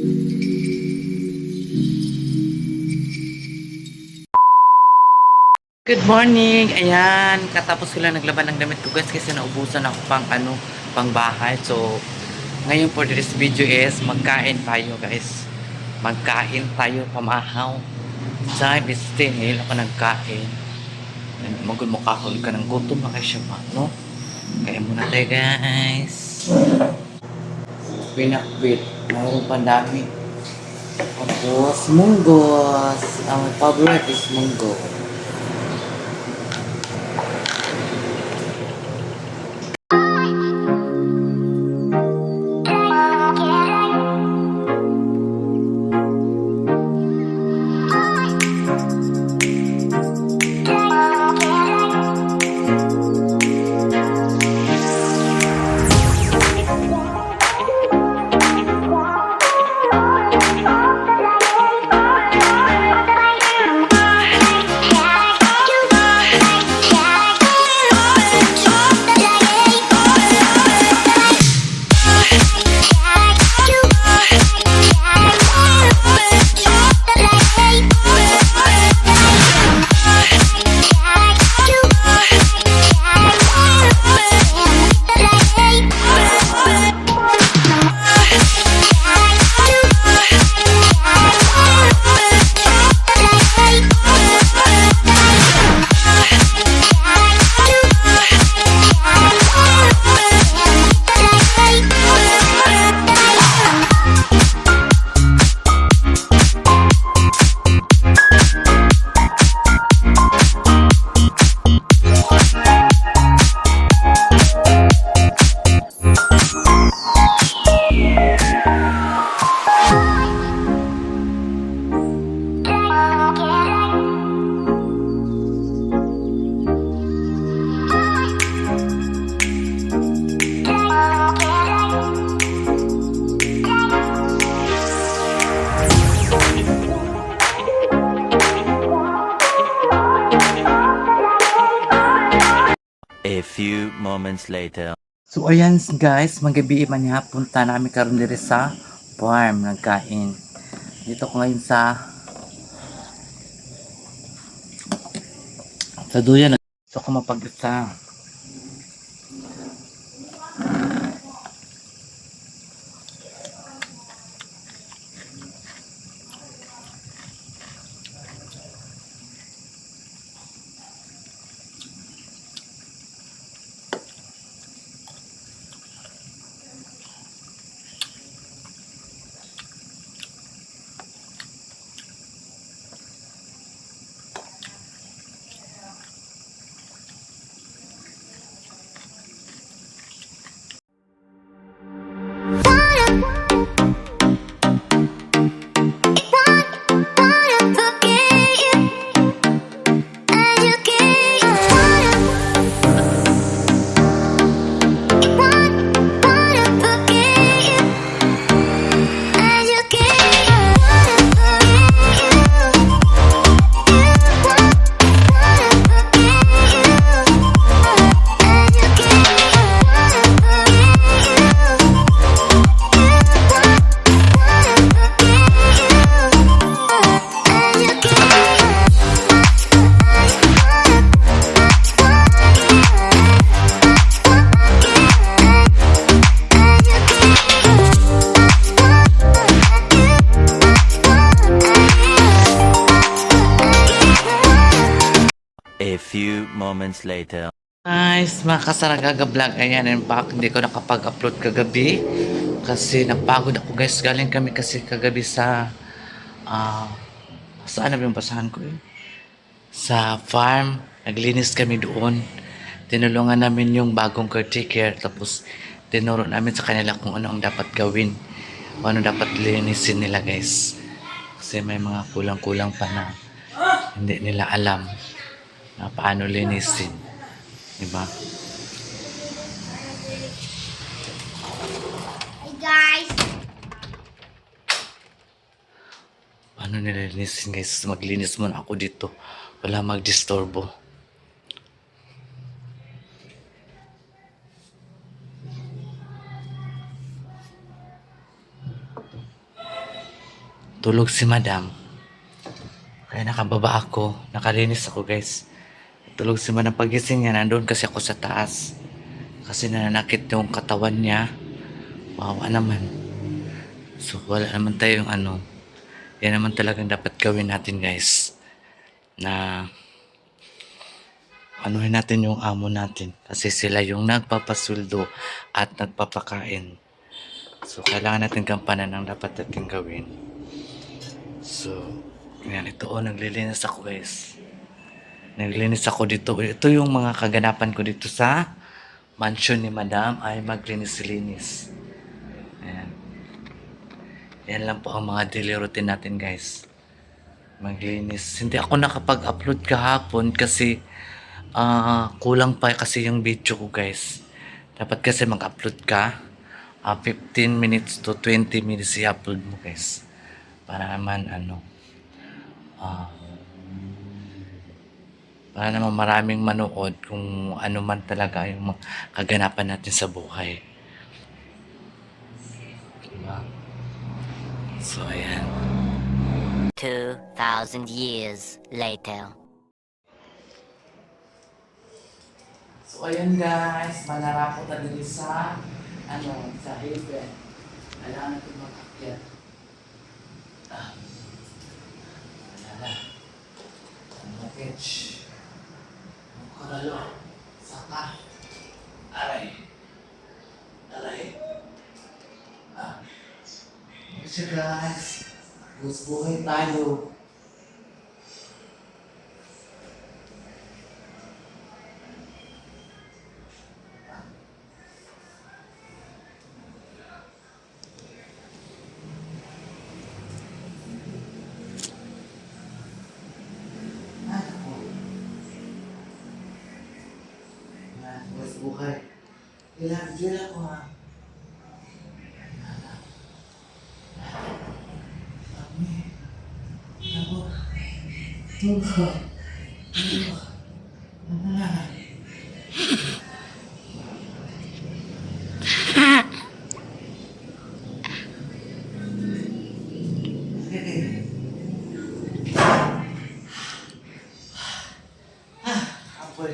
Good morning! Ayan, katapos ko lang naglaban ng damit ko guys kasi naubusan ako pang bahay. So, ngayon for this video is magkain tayo guys. Magkain tayo pamahaw. Sa biste, ngayon ako nagkain. Magul mo kakul ka ng gutom na kayo siya ba, no? Kain muna tayo guys. Pinakwit. Mayroon pa dami. Tapos, munggos. Ang favorite is munggo. A few moments later. So ayan guys, magabi man niya punta namin karon diri sa farm nagkain. Dito ko ngayon sa duyan. So ko mapagita. A few moments later. Guys, mga kasaragaga vlog. Ayan, and back. Hindi ko nakapag-upload kagabi. Kasi napagod ako guys. Galing kami kasi kagabi saan na ba yung basahan ko eh? Sa farm. Naglinis kami doon. Tinulungan namin yung bagong caretaker. Tapos, tinuro namin sa kanila kung ano ang dapat gawin. O ano dapat linisin nila guys. Kasi may mga kulang-kulang pa na hindi nila alam na paano linisin. Diba? Hey guys! Paano nililinisin guys? Maglinis muna ako dito. Wala magdisturbo. Tulog si madam. Kaya nakababa ako. Nakalinis ako guys. Tulog si madam. Pagising niya, nandun kasi ako sa taas. Kasi nananakit yung katawan niya. Wawa naman. So wala naman tayong ano. Yan naman talagang dapat gawin natin guys. Na anuhin natin yung amo natin. Kasi sila yung nagpapasweldo at nagpapakain. So kailangan natin gampanan ang dapat natin gawin. So, yan, ito naglilinis ako guys. Naglilinis ako dito. Ito yung mga kaganapan ko dito sa mansion ni madam ay maglinis-linis. Ayan. Yan lang po ang mga daily routine natin guys. Maglinis. Hindi ako nakapag-upload kahapon kasi kulang pa kasi yung video ko guys. Dapat kasi mag-upload ka. 15 minutes to 20 minutes i-upload mo guys. Para naman ah, para naman maraming manood kung ano man talaga yung kaganapan natin sa buhay. Diba? So, ayan. 2,000 years later. So, ayan guys. Manarapot na din sa sa haven. Kailangan natin mag-akyat. Wala na. Ang package. Ang karalo. Saka. Aray. Aray. Kasi guys. Buhay tayo. Buhay. Ilan ko ha. Apoy.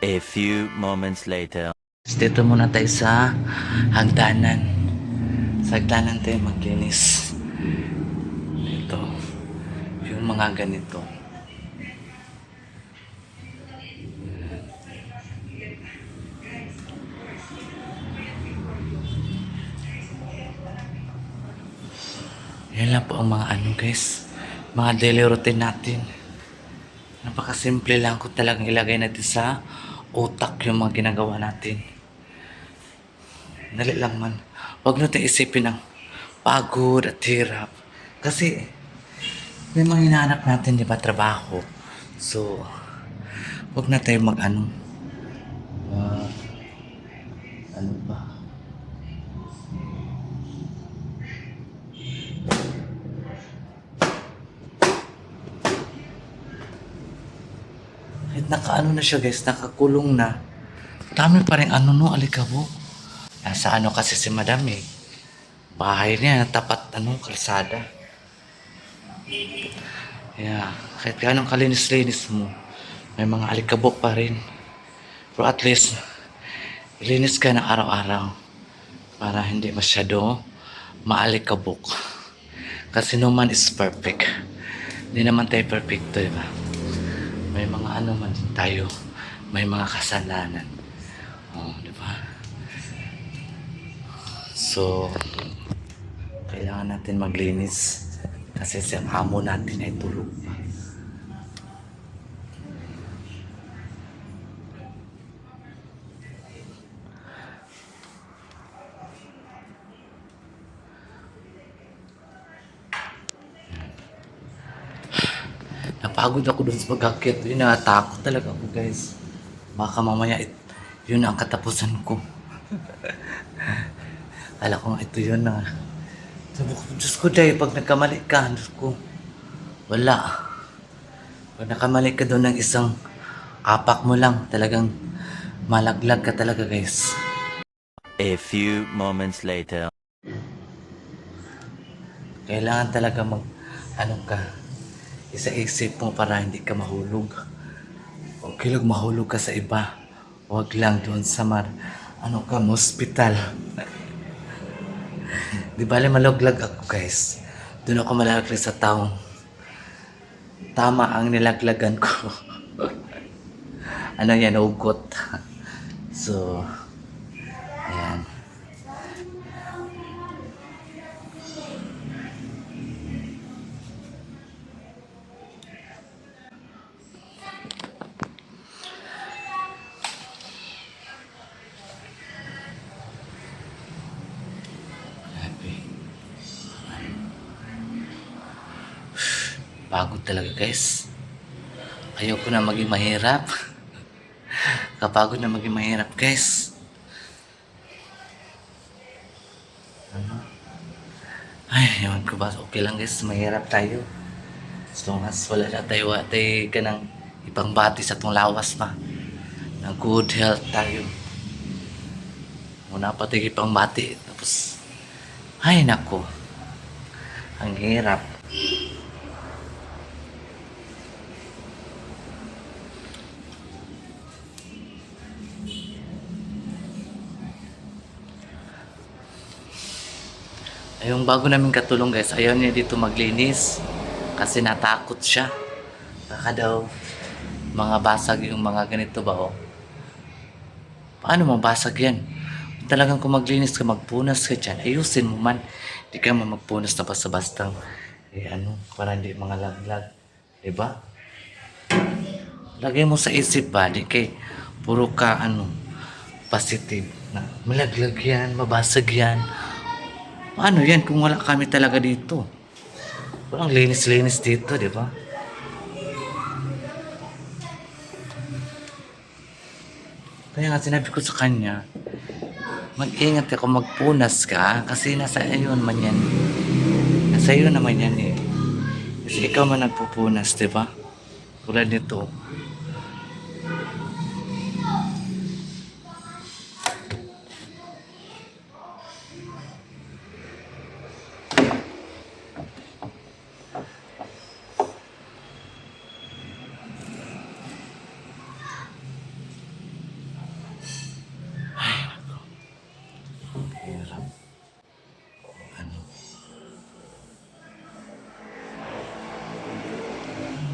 A few moments later. Dito muna tayo sa hagdanan. Sa hagdanan tayo maglinis. Ito. Yung mga ganito. Yan lang po ang mga guys. Mga daily routine natin. Napakasimple lang kung talagang ilagay natin sa utak yung mga ginagawa natin. Dali lang man. Huwag natin isipin ang pagod at hirap. Kasi may mga hinahanap natin, di ba, trabaho. So, huwag na tayo ano ba? Kahit nakaano na siya guys, nakakulong na. Dami pa rin alikabok. Nasa kasi si madam eh. Bahay niya, tapat kalsada. Yeah, kahit anong kalinis-linis mo, may mga alikabok pa rin. Pero at least, ilinis ka ng araw-araw para hindi masyado maalikabok. Kasi no man is perfect. Hindi naman tayo perfecto, diba? May mga man din tayo. May mga kasalanan. Diba? So, kailangan natin maglinis kasi si amo natin ay tulog pa. Napagod ako dun sa pag-akyat. Yun, natatakot talaga ako guys. Baka mamaya yun ang katapusan ko. Alam ko ito yun na. Sabi ko, Diyos ko dahil pag nagkamali ka, Diyos ko, wala. Pag nakamali ka doon ng isang apak mo lang, talagang Malaglag ka talaga guys. A few moments later. Kailangan talaga ano ka, isa-isip mo para hindi ka mahulog. Okay lang mahulog ka sa iba. Huwag lang doon sa ano ka, hospital. Di bale malaglag ako guys. Doon ako malaglag sa taong tama ang nilaglagan ko. Ano yan, ugot. So, ayan. Happy. Pagod talaga guys. Ayoko na maging mahirap. Kapagod na maging mahirap guys. Ano? Ay, ewan ko ba. Okay lang guys, mahirap tayo. As long as wala na tayo, tayo ka ng ibang bati sa tong lawas pa. Na good health tayo. Muna pa tayo ibang bati. Tapos, ay nako. Ang hirap. Yung bago namin katulong guys, ayaw niya dito maglinis kasi natakot siya. Baka daw mga basag yung mga ganito ba oh. Paano mabasag yan? Talagang kung maglinis ka, magpunas ka dyan, ayusin mo man. Di ka man magpunas na basta-bastang para hindi mga laglag. Diba? Lagay mo sa isip ba, di kay puro ka positive na malaglag yan, mabasag yan. Paano yan kung wala kami talaga dito? Walang linis-linis dito, di ba? Kaya nga sinabi ko sa kanya, mag-ingat ka kung magpunas ka kasi nasa iyo naman yan. Nasa iyo naman yan eh. Kasi ikaw man nagpupunas, di ba? Tulad nito. Hirap.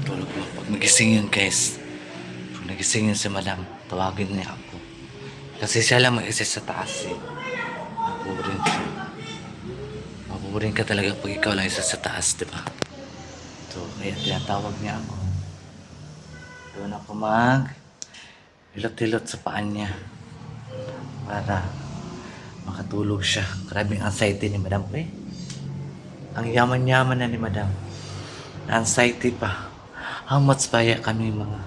Tulog mo. Pag nagising yun guys, pag nagising yun si madam, tawagin niya ako. Kasi siya lang mag-isa sa taas eh. Maburing siya. Maburing ka talaga pag ikaw lang isa sa taas, di ba? So, kaya tinatawag niya ako. Doon ako hilot-hilot sa paan niya para makatulog siya. Maraming anxiety ni madam eh. Ang yaman-yaman na ni madam. Anxiety pa. How much baya kami mga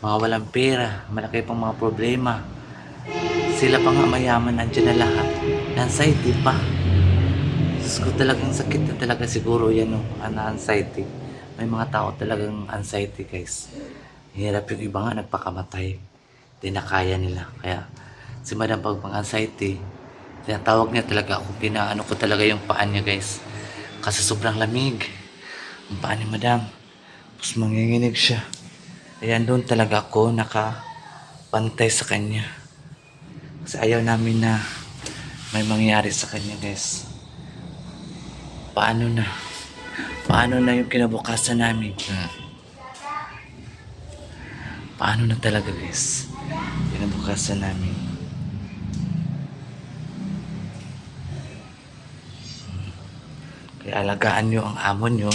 walang pera, malaki pang mga problema. Sila pa nga mayaman, nandiyan na lahat. Anxiety pa. Diyos ko, talagang sakit na talaga siguro yan anxiety. May mga tao talagang anxiety guys. Hirap yung iba nga nagpakamatay. Hindi na kaya nila. Kaya si madam pag anxiety, tinatawag niya talaga ako. Pinaano ko talaga yung paan niya guys. Kasi sobrang lamig. Ang paan ni madam. Tapos manginginig siya. Ayan doon talaga ako nakapantay sa kanya. Kasi ayaw namin na may mangyari sa kanya guys. Paano na? Paano na yung kinabukasan namin? Paano na talaga guys? Kinabukasan namin. Kaya alagaan nyo ang amo nyo.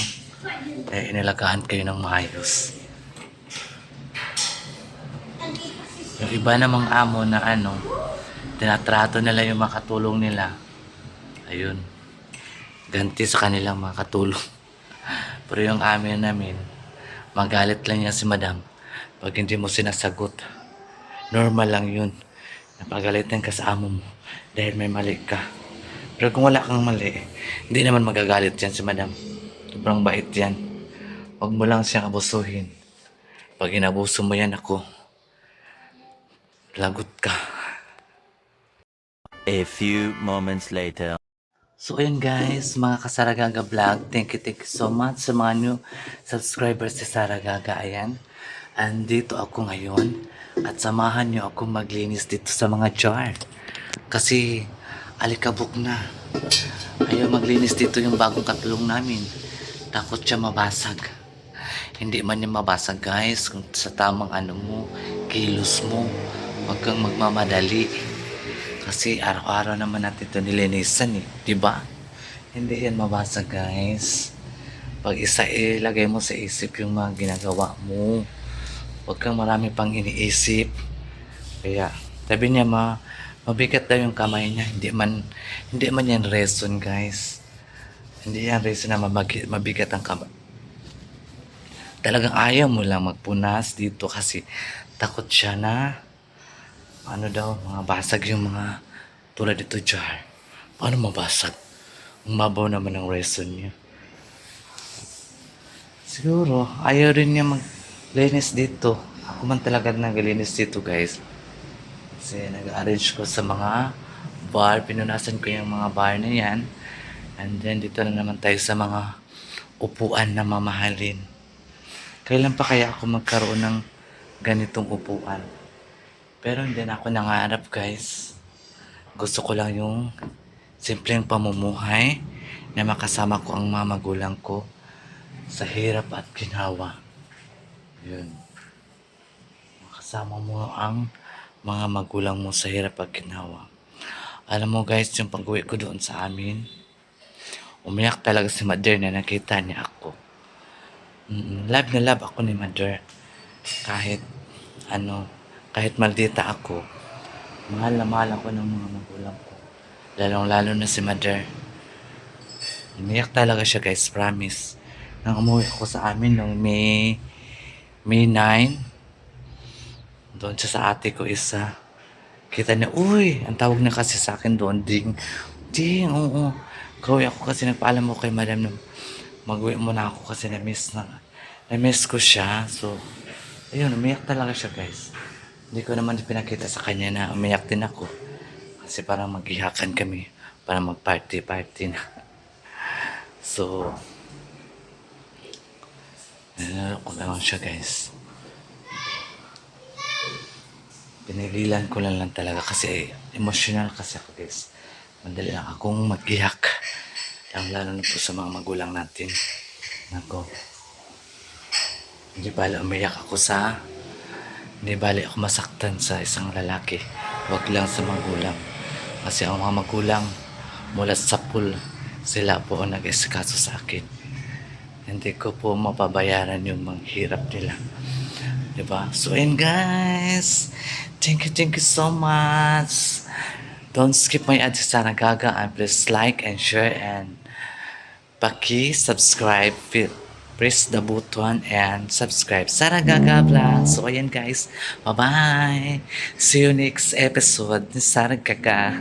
Kaya inalagaan kayo ng maayos. Yung iba namang amo na tinatrato nila yung makatulong nila. Ayun. Ganti sa kanilang makatulong. Pero yung amin namin, magalit lang niya si madam pag hindi mo sinasagot. Normal lang yun. Napagalitan ka sa amo mo dahil may mali ka. Pero kung wala kang mali, hindi naman magagalit yan si madam. Sobrang bait yan. Huwag mo lang siyang abusuhin. Pag inabuso mo yan ako, Lagot ka. A few moments later. So ayun guys, mga Kasaragaga Vlog, thank you so much sa mga new subscribers si Saragaga. Ayan, andito ako ngayon at samahan niyo ako maglinis dito sa mga jar. Kasi alikabok na. Ayaw maglinis dito yung bagong katulong namin. Takot siya mabasag. Hindi man niya mabasag guys, kung sa tamang ano mo, kilos mo, huwag kang magmamadali. Kasi araw-araw naman natin ito nilinisan eh, di ba? Hindi yan mabasag guys. Pag isa ilagay mo sa isip yung mga ginagawa mo. Huwag kang marami pang iniisip. Kaya, sabi niya mabigat daw yung kamay niya. Hindi man yan reason guys. Hindi yan reason na mabigat ang kamay. Talagang ayaw mo lang magpunas dito kasi takot siya na ano daw, mga basag yung mga tulad dito jar. Paano mabasag? Ang mabaw naman ang reason niya. Siguro, ayaw rin niya maglinis dito. Ako man talaga naglinis dito guys. Kasi nag-arrange ko sa mga bar. Pinunasan ko yung mga bar na yan. And then dito na naman tayo sa mga upuan na mamahalin. Kailan pa kaya ako magkaroon ng ganitong upuan? Pero hindi na ako nangarap guys. Gusto ko lang yung simpleng pamumuhay na makasama ko ang mga magulang ko sa hirap at ginawa. Yun. Makasama mo ang mga magulang mo sa hirap at ginawa. Alam mo guys, yung pag-uwi ko doon sa amin, umiyak talaga si Mother na nakita niya ako. Love na love ako ni Mother. Kahit maldita ako, mahal na mahal ako ng mga magulang ko. Lalong-lalo na si Mother. Umiyak talaga siya guys, promise. Nang umuwi ako sa amin noong May 9, doon siya sa ate ko isa. Kita niya, uy, ang tawag niya kasi sa akin doon, ding, oo. Kauwi ako kasi nagpaalam mo kay madam na mag-uwi muna ako kasi na-miss ko siya. So, ayun, umiyak talaga siya guys. Hindi ko naman pinakita sa kanya na umiyak din ako. Kasi parang maghihakan kami. Parang mag-party na. So, nalala ko lang siya guys. Pinililan ko lang talaga kasi emotional kasi ako guys. Madali lang akong maghiyak. Lalo na po sa mga magulang natin. Nako. Hindi bali ako masaktan sa isang lalaki. Huwag lang sa magulang. Kasi ang mga magulang mula sa pool, sila po ang nag-esikaso sa akin. Hindi ko po mapabayaran yung mga hirap nila. Diba? So ayun guys. Thank you so much. Don't skip my ad sa Saragaga and please like and share and subscribe. Press the button and subscribe. Saragaga Vlog. So ayan guys. Bye-bye. See you next episode ni Saragaga.